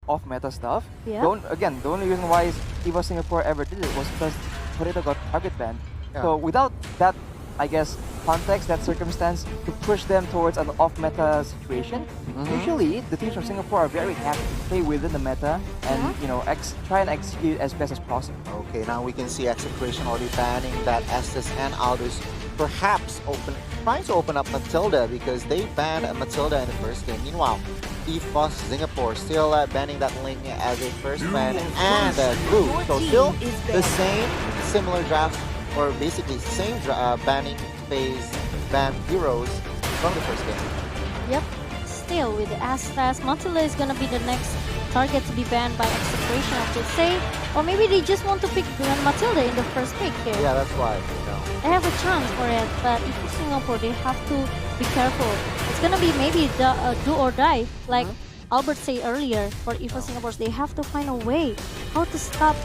off-meta stuff. Yeah. The only reason why EVOS Singapore ever did it was because Potato got target banned. Yeah. So without that, I guess, context, that circumstance to push them towards an off-meta situation, usually the teams from Singapore are very happy to play within the meta and try and execute as best as possible. Okay, now we can see Execration already banning that Estes and Aldous, perhaps trying to open up Matilda because they banned Matilda in the first game. Meanwhile, EVOS Singapore still banning that Ling as a first ban and Blue. So still the same similar draft, or basically same banning phase ban heroes from the first game. Yep. Still with the Estes, Matilda is gonna be the next target to be banned by Execration, I should say. Or maybe they just want to pick Matilda in the first pick here. Yeah, that's why. They have a chance for it, but if you Singapore, they have to be careful. It's gonna be maybe the do or die, like Albert said earlier. For EVOS Singapore, they have to find a way how to stop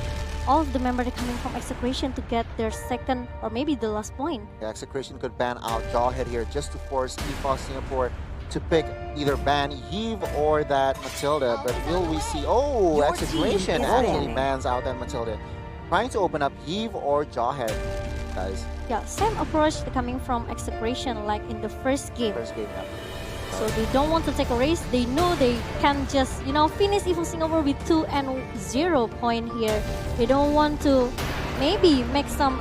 all of the members coming from Execration to get their second or maybe the last point. Yeah, Execration could ban out Jawhead here just to force EVOS Singapore to pick either ban Yves or that Matilda, but will we see? Oh, Execration actually bans out that Matilda. Trying to open up Yves or Jawhead, guys. Yeah, same approach coming from Execration like in the first game. First game, yeah. So they don't want to take a race. They know they can just, finish EVOS Singapore with 2-0 point here. They don't want to maybe make some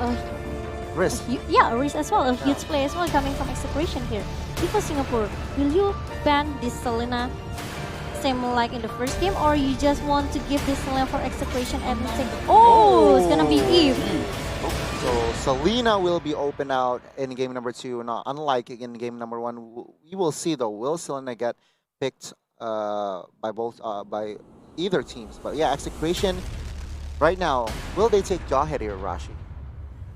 risk. A risk as well, a huge play as well coming from Execration here. EVOS Singapore, will you ban this Selena same like in the first game, or you just want to give this Selena for Execration and take? Oh, it's gonna be Eve. So Selena will be open out in game number 2. Not unlike in game number 1. We will see though. Will Selena get picked by either teams? But yeah, Execration right now. Will they take Jawhead here, Rashi,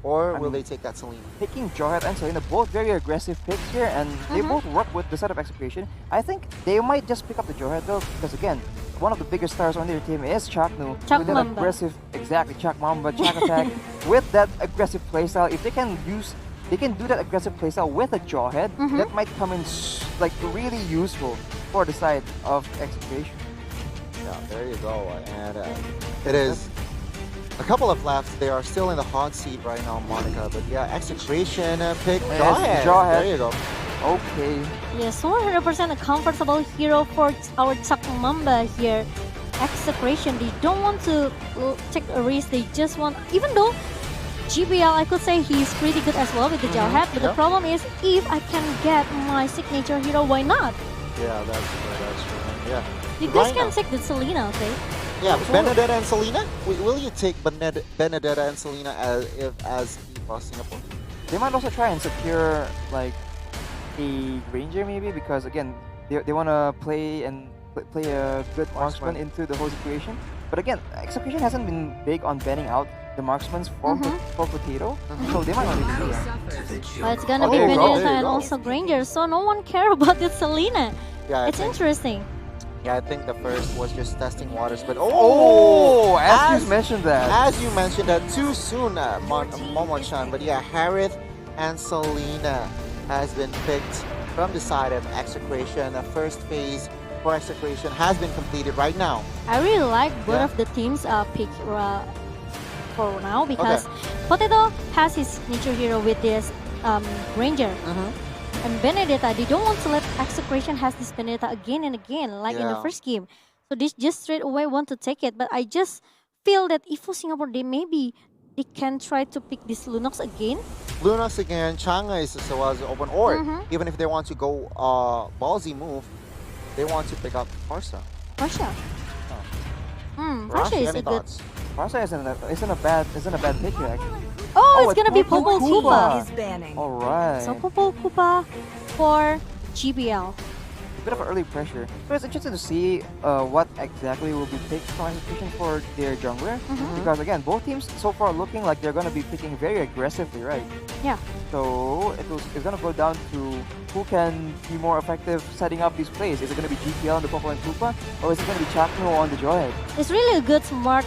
or will they take that Selena? Picking Jawhead and Selena, both very aggressive picks here, and they both work with the set of Execration. I think they might just pick up the Jawhead though, because again, one of the biggest stars on their team is Chaknu. Chak with that Mamba. aggressive, exactly, Chak Mamba, Chak Attack. With that aggressive playstyle, if they can do that aggressive playstyle with a Jawhead, that might come in like really useful for the side of Execration. Yeah, there you go. And it is a couple of laps. They are still in the hot seat right now, Monica. But yeah, Execration pick Jawhead. Jawhead. There you go. Okay. Yes, 100% a comfortable hero for our Chak Mamba here. Execration, they don't want to take a risk. They just want, even though GBL, I could say he's pretty good as well with the Jawhead, but the problem is if I can get my signature hero, why not? Yeah, that's true. Yeah. You guys can take the Selena, okay? Yeah, Benedetta and Selena. Will you take Benedetta and Selena as EVOS Singapore? They might also try and secure like a Ranger maybe, because again they want to play a good marksman into the whole situation. But again, Execution hasn't been big on banning out the marksmans for Potato, so they might not even do that. But it's gonna be Benedetta and also Granger, so no one care about this Selena. Yeah, it's interesting. Yeah, I think the first was just testing waters, but as you mentioned that too soon, Momo-chan. But yeah, Harith and Selena has been picked from the side of Execration. The first phase for Execration has been completed right now. I really like both of the teams pick for now because Potato has his signature hero with this Ranger. And Benedetta, they don't want to let Execration has this Benedetta again and again, like in the first game. So they just straight away want to take it. But I just feel that EVOS Singapore, they can try to pick this Lunox again. Lunox again, Chang'e is as well as open. Or even if they want to go ballsy move, they want to pick up Farsa. Farsa. Farsa is a good. Farsa isn't a bad pick here, actually. Oh, it's gonna be Popol Koopa. Alright. So Popol Koopa for GBL. A bit of early pressure. But it's interesting to see what exactly will be picked from Execution for their jungler. Because again, both teams so far looking like they're gonna be picking very aggressively, right? Yeah. So it's gonna go down to who can be more effective setting up these plays. Is it gonna be GPL on the Popol and Koopa, or is it gonna be Chakno on the Jawhead? It's really a good smart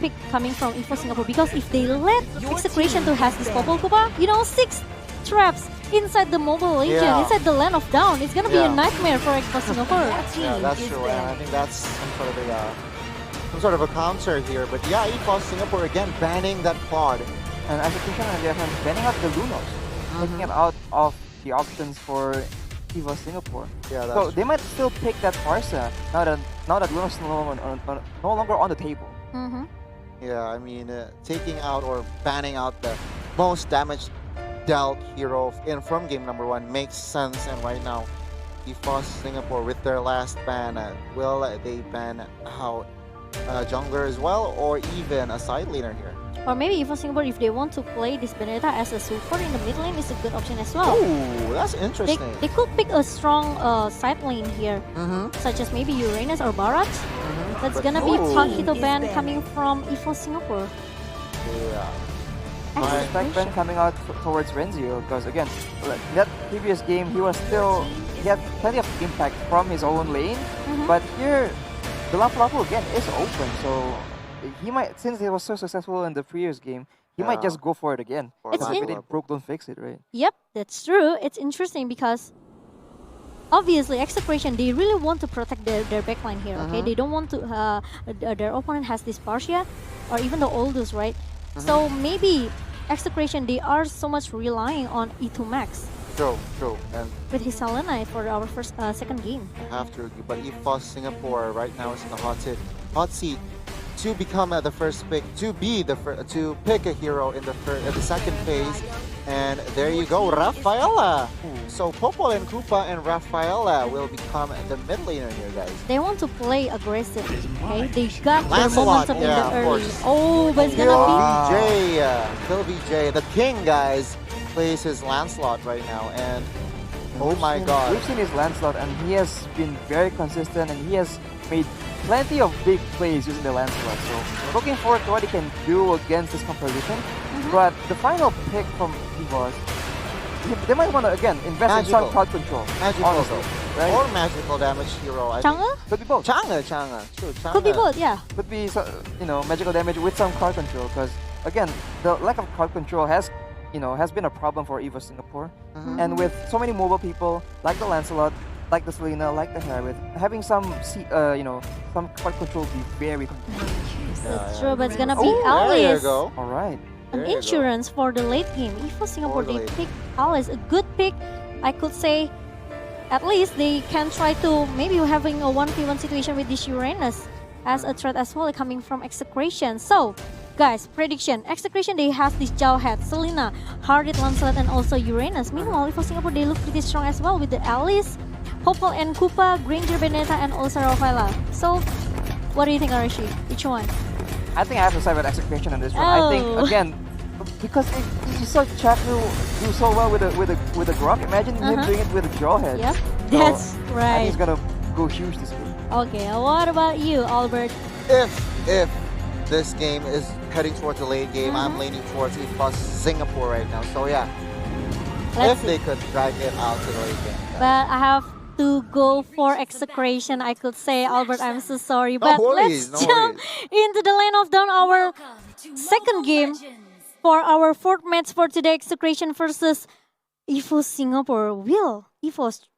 pick coming from EVOS Singapore, because if they let Execration to has this Popol Koopa, 6 traps inside the Mobile Legion, inside the Land of Down, it's gonna be a nightmare for EVOS Singapore. Yeah, that's true, and I think that's some sort of a some sort of a counter here. But yeah, EVOS Singapore again banning that quad. And Execution on the other hand, banning out the Lunos, taking it out of the options for EVOS Singapore. Yeah, that's so they might still pick that Parsa now that Lunos is no longer on the table. Yeah, I mean, taking out or banning out the most damage dealt hero from game number 1 makes sense. And right now, EVOS Singapore with their last ban, will they ban out jungler as well, or even a side laner here? Or maybe EVOS Singapore, if they want to play this Benedetta as a support in the mid lane, is a good option as well. Ooh, that's interesting. They could pick a strong side lane here, such as maybe Uranus or Barat. That's gonna be Pakito ban coming from EVOS Singapore. Yeah. I expect Ben coming out towards Renzio because again, that previous game he had plenty of impact from his own lane, but here the Lapu-Lapu again is open, so he might, since he was so successful in the previous game, he might just go for it again. It's if it broke, don't fix it, right? Yep, that's true. It's interesting because obviously Execration, they really want to protect their backline here. Okay, they don't want to their opponent has this Parsia or even the Aldous, right? So maybe Execration, they are so much relying on E2 Max. True. And with his Selena for our second game. I have to agree, but EVOS Singapore right now is in the hot seat to become the first pick, to pick a hero in the second phase. And there you go, Rafaela. So Popo and Koopa and Rafaela will become the mid laner here, guys. They want to play aggressive, okay? They got Lancelot, the momentum yeah, in the of early. course. Oh, but it's gonna Kill VJ, the king, guys, plays his Lancelot right now, and oh my god. We've seen his Lancelot, and he has been very consistent, and he has made plenty of big plays using the Lancelot. So looking forward to what he can do against this composition. But the final pick from EVOS, they might want to again invest in some crowd control. Magical, right? Or magical damage hero. Chang'e? Could be both. Chang'e. True, Chang'e. Could be both, yeah. Could be magical damage with some crowd control, because again the lack of crowd control has been a problem for EVOS Singapore. And with so many mobile people like the Lancelot, like the Selena, like the Harith, having some crowd control would be very convenient. That's true, but it's gonna be There you Alice. go. All right. An insurance for the late game. EVOS Singapore, they pick Alice, a good pick. I could say at least they can try to maybe having a 1v1 situation with this Uranus as a threat as well coming from Execration. So guys, prediction. Execration, they have this Jawhead, Selena, Harith, Lancelot, and also Uranus. Meanwhile, EVOS Singapore, they look pretty strong as well with the Alice, Popo and Koopa, Granger, Benedetta, and also Rafaela. So what do you think, Arashi? Which one? I think I have to side with Execration on this one. I think again, because you saw Chapnu do so well with a Grok. Imagine him doing it with a Jawhead. Yep, So that's I think right. he's gonna go huge this game. Okay, what about you, Albert? If this game is heading towards the late game, I'm leaning towards EVOS Singapore right now. So yeah, Let's if they could drag it out to the late game. But I have to go for Execration. I could say, Albert, I'm so sorry. But let's jump into the lane of down our second game for our fourth match for today. Execration versus EVOS Singapore. Will EVOS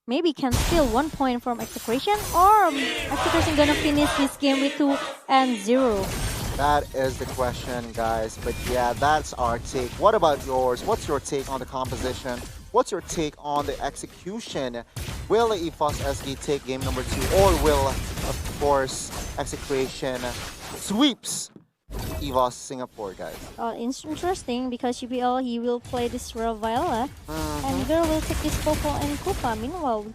maybe can steal 1 point from Execration, or Execration gonna finish this game with 2-0? That is the question, guys. But yeah, that's our take. What about yours? What's your take on the composition? What's your take on the execution? Will EVOS SG take game number 2, or will, of course, Execration sweeps EVOS Singapore, guys? It's interesting because UPL, he will play this Rafaela, and Girl will take this Popo and Koopa. Meanwhile,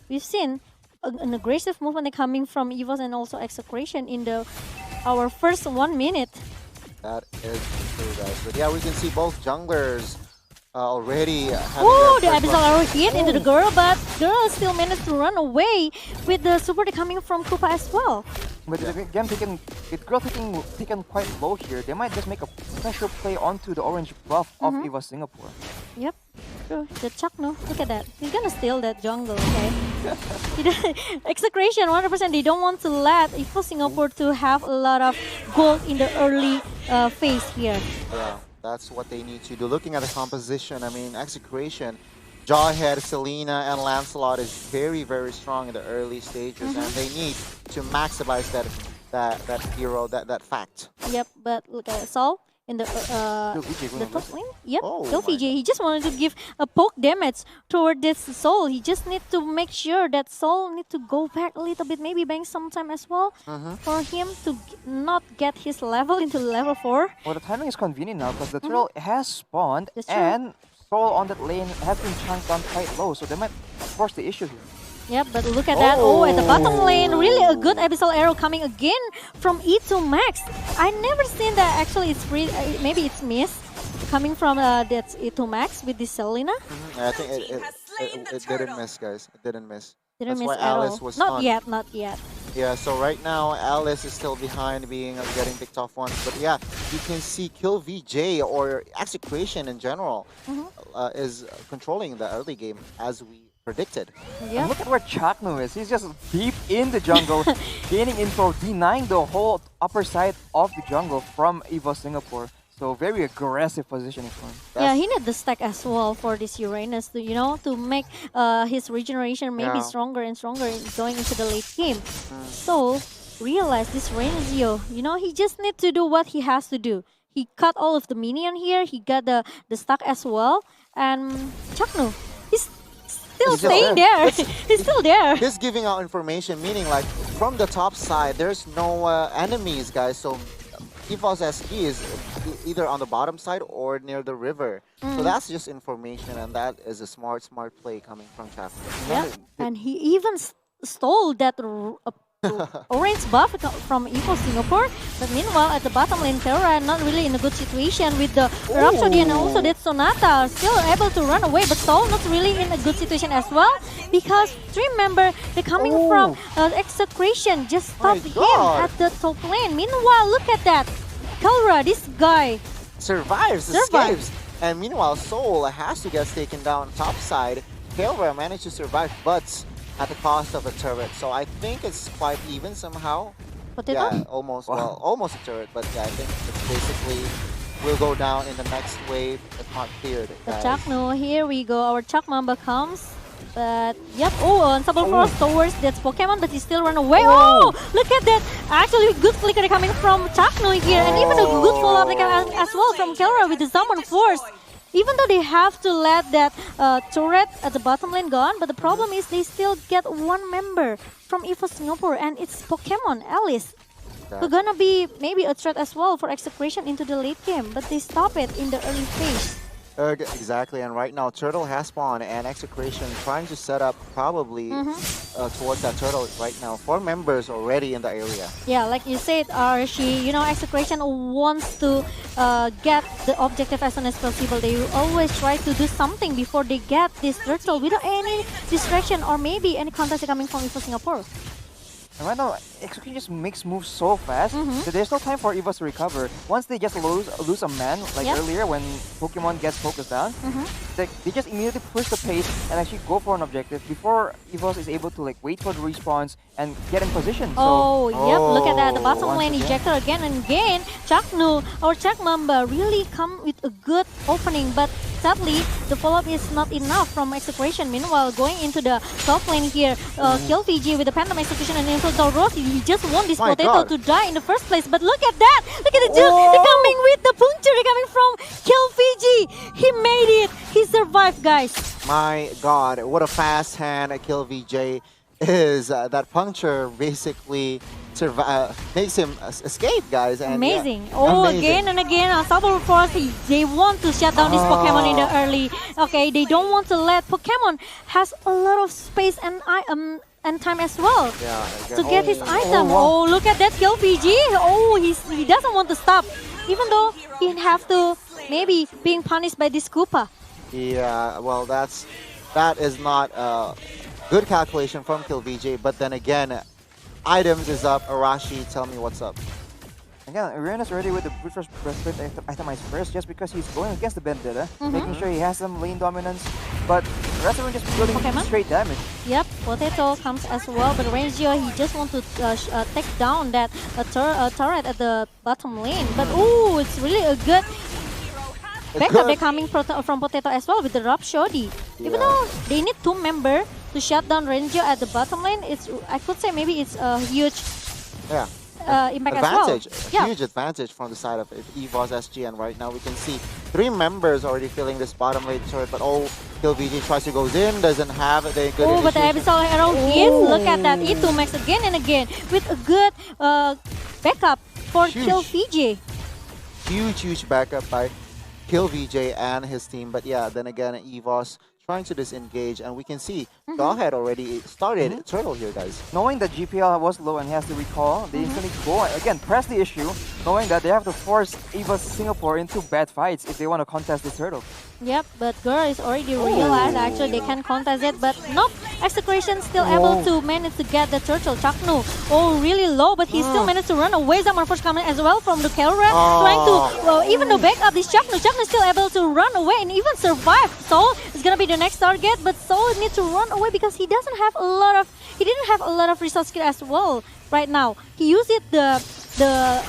we've seen an aggressive movement coming from EVOS and also Execration in our first 1 minute. That is true, guys. But yeah, we can see both junglers already having The Abyssal Arrow hit into the Girl, but Girl still managed to run away with the support coming from Koopa as well. But again, with Girl taken quite low here, they might just make a pressure play onto the orange buff of EVOS Singapore. Yep, true. The Chuck, no? Look at that. He's gonna steal that jungle, okay? Execration, 100%. They don't want to let EVOS Singapore to have a lot of gold in the early phase here. Yeah, that's what they need to do. Looking at the composition, I mean, Execration, Jawhead, Selena, and Lancelot is very, very strong in the early stages, and they need to maximize that that hero, that fact. Yep, but look at Sol in the top lane. Yep, kill Fiji. He just wanted to give a poke damage toward this Sol. He just need to make sure that Sol need to go back a little bit, maybe buying some time as well for him to not get his level into level 4. Well, the timing is convenient now because the turtle has spawned and Sol on that lane has been chunked down quite low, so they might force the issue here. Yep, but look at that. Oh, at the bottom lane, really a good abyssal arrow coming again from E2 Max. I never seen that. Actually, it's maybe it's missed coming from that's E2 Max with this Selena. I think it didn't miss, guys. It didn't miss. Didn't That's miss why at Alice all. was Not stunned. yet, not yet. Yeah, so right now Alice is still behind, getting picked off once. But yeah, you can see Kill VJ or Execution in general is controlling the early game as we predicted. Yeah. And look at where Chaknu is. He's just deep in the jungle, gaining info, denying the whole upper side of the jungle from EVOS Singapore. So very aggressive positioning for him. Yeah, he need the stack as well for this Uranus to, to make his regeneration maybe stronger and stronger going into the late game. So realize this Renazio, he just need to do what he has to do. He cut all of the minion here. He got the stack as well. And Chaknu, he's still staying there. He's still there. He's giving out information, meaning like from the top side, there's no enemies, guys. So EVOS SG is either on the bottom side or near the river. So that's just information, and that is a smart play coming from Chaknu. Yeah, and he even stole that orange buff from EVOS Singapore. But meanwhile, at the bottom lane, Terra not really in a good situation with the Rhapsody and also that Sonata still able to run away. But Sol not really in a good situation as well because remember they're coming from Execration just stopped him at the top lane. Meanwhile, look at that, Kalra, this guy survives, escapes, and meanwhile Sol has to get taken down top side. Kalra managed to survive, but at the cost of a turret. So I think it's quite even somehow. Potato? Yeah, almost. Well, almost a turret, but yeah, I think it's basically will go down in the next wave if not cleared. The Chaknu, here we go. Our Chak Mamba comes. But yep, Unstoppable Force towards that Pokemon, but he still run away. Oh, look at that! Actually, good flicker coming from Chaknu here, and even a good follow-up as well from Kelra with the Summon Force. Even though they have to let that turret at the bottom lane gone, but the problem is they still get one member from EVOS Singapore, and it's Pokemon, Alice. Who's gonna be maybe a threat as well for Execration into the late game, but they stop it in the early phase. Exactly, and right now Turtle has spawned and Execration trying to set up probably towards that Turtle right now. 4 members already in the area. Yeah, like you said, Archie, Execration wants to get the objective as soon as possible. They always try to do something before they get this Turtle without any distraction or maybe any contest coming from EVOS Singapore. And right now, Execution just makes moves so fast that there's no time for EVOS to recover. Once they just lose a man, like earlier when Pokemon gets focused down, they just immediately push the pace and actually go for an objective before EVOS is able to wait for the respawns and get in position. Yep, look at that. The bottom lane ejector again and again. Chaknu, our Chak Mamba really come with a good opening, but sadly, the follow-up is not enough from Execration. Meanwhile, going into the top lane here, Kill Fiji with the Phantom Execution and Infiltrate Rossi, he just want this potato to die in the first place. But look at that! Look at the they're coming with the puncture. They're coming from Kill Fiji. He made it. He survived, guys. My God, what a fast hand Kill VJ is. That puncture basically makes him escape, guys. And amazing. Yeah, amazing. Again and again, Unstoppable Force, they want to shut down this Pokemon in the early. Okay, they don't want to let Pokemon has a lot of space and time as well to get his item. Look at that Kill PG. He doesn't want to stop, even though he have to maybe being punished by this Koopa. Yeah, well, that is not a good calculation from Kill VJ, but then again, items is up. Arashi, tell me what's up. Again, Uranus already with the Brute Force Breastplate itemized first just because he's going against the Vendetta, making sure he has some lane dominance, but the rest of them just building straight damage. Yep, Potato comes as well, but Rangio, he just wants to take down that turret at the bottom lane. But it's really a good backup they're coming from Potato as well with the Rhapsody. Even though they need 2 members to shut down Rangio at the bottom lane, I could say maybe it's a huge impact as well. Advantage, a huge advantage from the side of EVOS SG, and right now we can see 3 members already filling this bottom lane turret, but KillVJ tries to goes in, doesn't have the good but the Abyssal Arrow hits, look at that, E2 Max again and again, with a good backup for KillVJ. Huge backup by KillVJ and his team, but yeah, then again, EVOS trying to disengage, and we can see Doghead already started turtle here, guys. Knowing that GPL was low and he has to recall, they instantly go again, press the issue, knowing that they have to force EVOS Singapore into bad fights if they want to contest this turtle. Yep, but Girl is already realized actually they can contest it, but nope, Execration still able to manage to get the turtle. Chaknu, really low, but he still managed to run away. Zaman first coming as well from the Kelra, trying to, even though back up this Chaknu is still able to run away and even survive. Soul is gonna be the next target, but Soul needs to run away because he didn't have a lot of resource skill as well right now. He used it the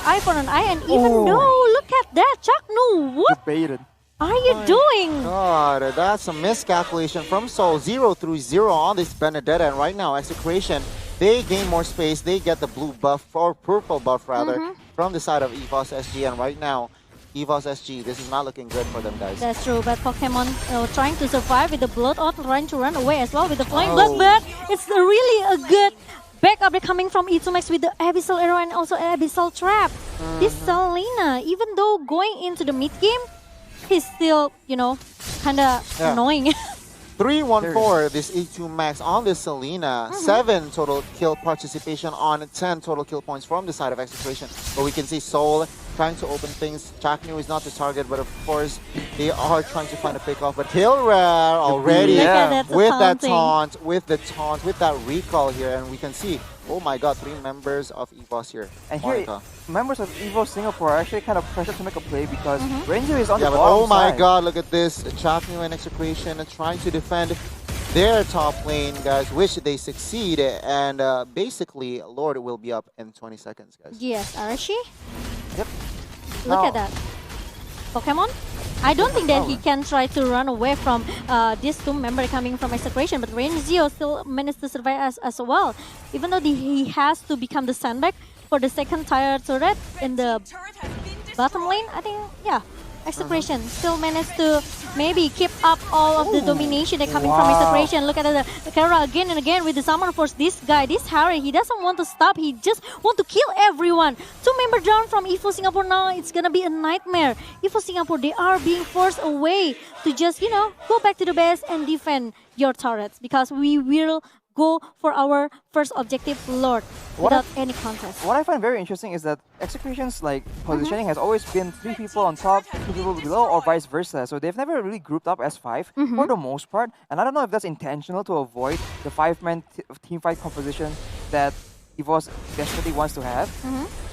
eye for an eye, and even though, look at that, Chaknu, what Baited. are you doing? God, that's a miscalculation from Soul. 0-0 on this Benedetta, and right now Execration, they gain more space. They get the blue buff, or purple buff rather, from the side of EVOS SG, and right now EVOS SG, this is not looking good for them, guys. That's true, but Pokemon trying to survive with the Blood Oath, trying to run away as well with the Flying Blood, but it's really a good backup coming from E2 Max with the Abyssal Arrow and also Abyssal Trap. This Selena, even though going into the mid game, he's still, kind of annoying. 3-1-4 this E2 Max on this Selena. 7 total kill participation on 10 total kill points from the side of Execration. But we can see Soul trying to open things. Chaknu is not the target, but of course they are trying to find a pick off. But Hilrare already with that taunt, with that recall here, and we can see, oh my god, 3 members of EVOS here. And here, members of EVOS Singapore are actually kind of pressured to make a play because Ranger is on the but bottom oh my side. god, look at this. Chaknu and Execration trying to defend their top lane, guys, which they succeed, and basically Lord will be up in 20 seconds, guys. Yes, Arashi? Yep. Look at that. Pokemon? I don't think that he can try to run away from these 2 members coming from Execration, but Renzio still managed to survive as well. Even though he has to become the sandbag for the second tier turret in the bottom lane, I think, Execration still managed to maybe keep up all of the domination that coming from Execration. Look at the Kara again and again with the Summon Force. This guy, this Harry, he doesn't want to stop. He just want to kill everyone. 2 members down from EVOS Singapore now. It's gonna be a nightmare. EVOS Singapore, they are being forced away to just, go back to the base and defend your turrets because we will go for our first objective, Lord, without any contest. What I find very interesting is that Execration's positioning has always been 3 people on top, 2 people below, or vice versa. So they've never really grouped up as 5 for the most part. And I don't know if that's intentional to avoid the 5-man team fight composition that EVOS desperately wants to have,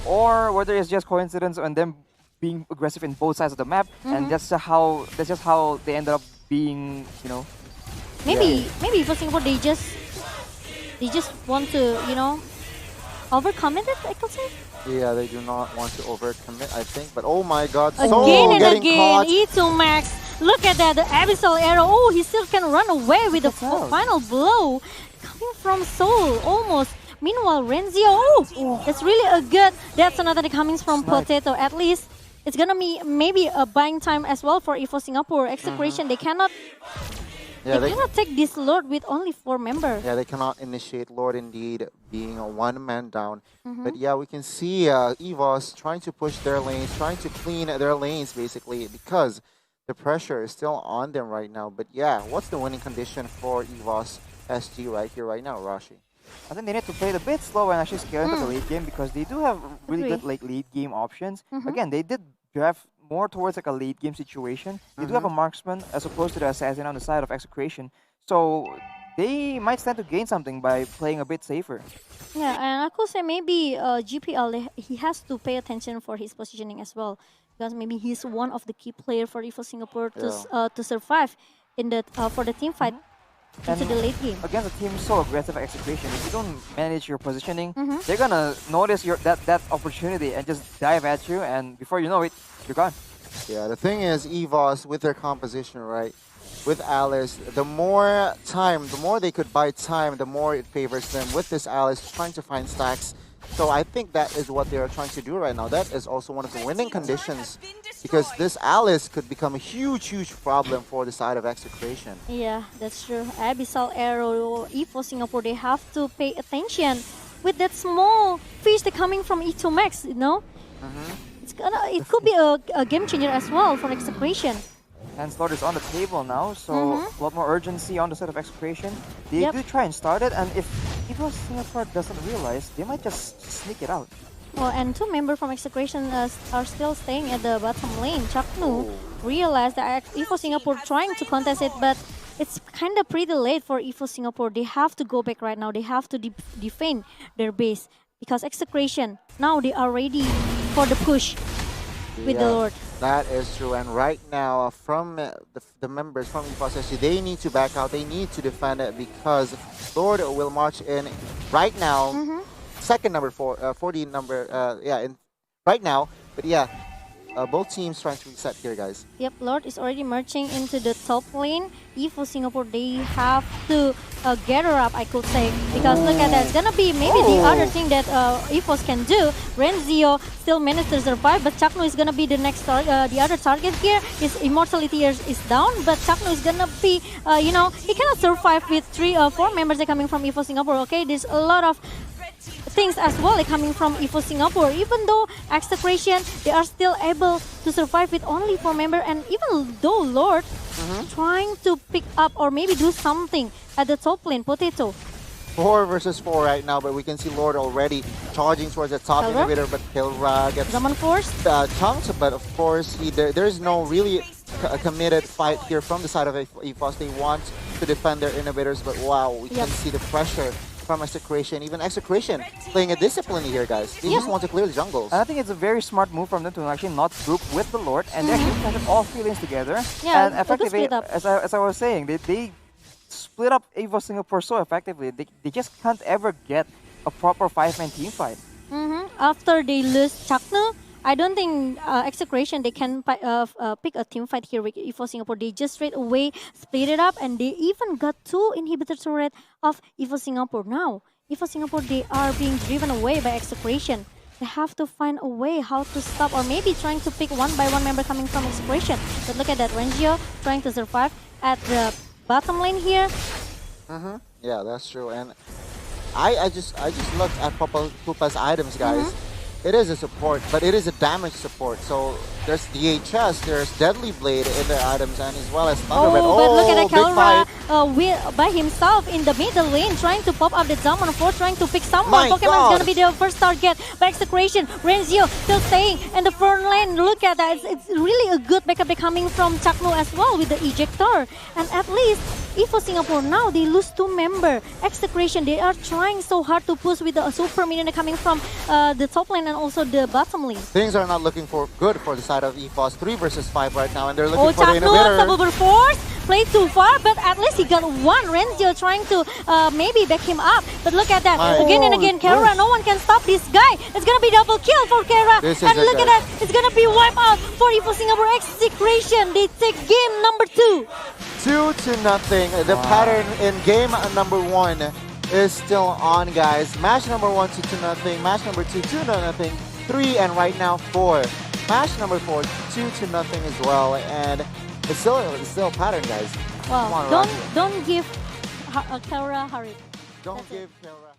or whether it's just coincidence on them being aggressive in both sides of the map, and that's just how they ended up being, Maybe EVOS Singapore, they just want to, overcommit it, I could say. Yeah, they do not want to overcommit, I think. But oh my god, again and getting again, caught. E2 Max. Look at that, the Abyssal Arrow. Oh, he still can run away with the final blow. Coming from Soul, almost. Meanwhile, Renzio, that's really a good. That's another that coming from Potato. At least it's gonna be maybe a buying time as well for EVOS Singapore. Execration, they cannot. They cannot take this Lord with only 4 members. Yeah, they cannot initiate Lord indeed, being a 1-man down. But yeah, we can see EVOS trying to push their lanes, trying to clean their lanes basically, because the pressure is still on them right now. But yeah, what's the winning condition for EVOS SG right here, right now, Rashi? I think they need to play it a bit slow and actually scale into the late game because they do have really good late game options. Again, they did draft more towards a late game situation. They do have a marksman as opposed to the assassin on the side of Execration. So they might stand to gain something by playing a bit safer. Yeah, and I could say maybe GPL, he has to pay attention for his positioning as well. Because maybe he's one of the key players for EVOS Singapore to survive in the for the team fight into the late game. Against a team so aggressive at Execration, if you don't manage your positioning, they're gonna notice that opportunity and just dive at you, and before you know it, you're gone. Yeah, the thing is, EVOS with their composition, right? With Alice, the more they could buy time, the more it favors them. With this Alice trying to find stacks, So I think that is what they are trying to do right now. That is also one of the winning conditions, because this Alice could become a huge problem for the side of Execration. Yeah, that's true. Abyssal Arrow, EVOS Singapore, they have to pay attention with that small fish that coming from E2 Max, you know? It could be a game changer as well for Execration. And Slaughter is on the table now, so a lot more urgency on the side of Execration. They do try and start it, and if EVOS Singapore doesn't realize, they might just sneak it out. Well, and two members from Execration are still staying at the bottom lane. Chaknu realized that EVOS Singapore trying to contest it, but it's kind of pretty late for EVOS Singapore. They have to go back right now. They have to defend their base, because Execration, now they are ready for the push with the Lord. That is true, and right now from the members from EVOS SG, they need to back out, they need to defend it, because Lord will march in right now, second number 40 number, right now, but yeah, both teams trying to reset here, guys. Yep, Lord is already marching into the top lane. EVOS Singapore, they have to gather up, I could say, because look at that, it's gonna be maybe the other thing that EVOS can do. Renzio still managed to survive, but Chaknu is gonna be the next the other target here. His immortality is down, but Chaknu is gonna be, you know, he cannot survive with 3 or 4 members that coming from EVOS Singapore. Okay, there's a lot of things as well coming from EVOS Singapore. Even though Execration, they are still able to survive with only 4 members, and even though Lord trying to pick up or maybe do something at the top lane, Potato. 4 versus 4 right now, but we can see Lord already charging towards the top inhibitor, but Kilra gets Zaman Force chunked, but of course there's no really committed fight here from the side of EVOS. They want to defend their inhibitors, but wow, we can see the pressure from Execration. Even Execration playing a discipline here, guys. They just want to clear the jungles. And I think it's a very smart move from them to actually not group with the Lord, and they actually planted all 3 lanes together. Yeah, and effectively, as I was saying, they split up EVOS Singapore so effectively. They just can't ever get a proper 5-man team fight. After they lose Chaknu, I don't think Execration, they can pick a team fight here with EVOS Singapore. They just straight away split it up, and they even got 2 inhibitor turret of EVOS Singapore. Now, EVOS Singapore, they are being driven away by Execration. They have to find a way how to stop, or maybe trying to pick 1 by 1 member coming from Execration. But look at that, Rengio trying to survive at the bottom lane here. Yeah, that's true. And I just looked at Pupa's items, guys. It is a support, but it is a damage support. So there's DHS, there's Deadly Blade in their items, and as well as Thunderbird. But look at that, Kelra by himself in the middle lane, trying to pop up the Zaman Force, trying to pick someone. Pokemon is gonna be the first target by Execration. Renzio still staying in the front lane. Look at that, it's really a good backup coming from Chaknu as well with the ejector. And at least EVOS Singapore, now they lose 2 members. Execration, they are trying so hard to push with the super minion coming from the top lane and also the bottom lane. Things are not looking good for the side of EVOS. 3 versus 5 right now, and they're looking for the Chaknu, inhibitor. Double Force, played too far, but at least he got 1. Renzio trying to maybe back him up. But look at that, again and again, Kera, no one can stop this guy. It's gonna be double kill for Kera. And look at that, it's gonna be wipe out for EVOS Singapore. Execration, they take game number 2. 2-0. The pattern in game number 1 is still on, guys. Match number 1, 2-0. Match number 2, 2-0. 3, and right now 4. Match number 4, 2-0 as well. And it's still a pattern, guys. Wow, don't give Kara hurry. Don't give Kara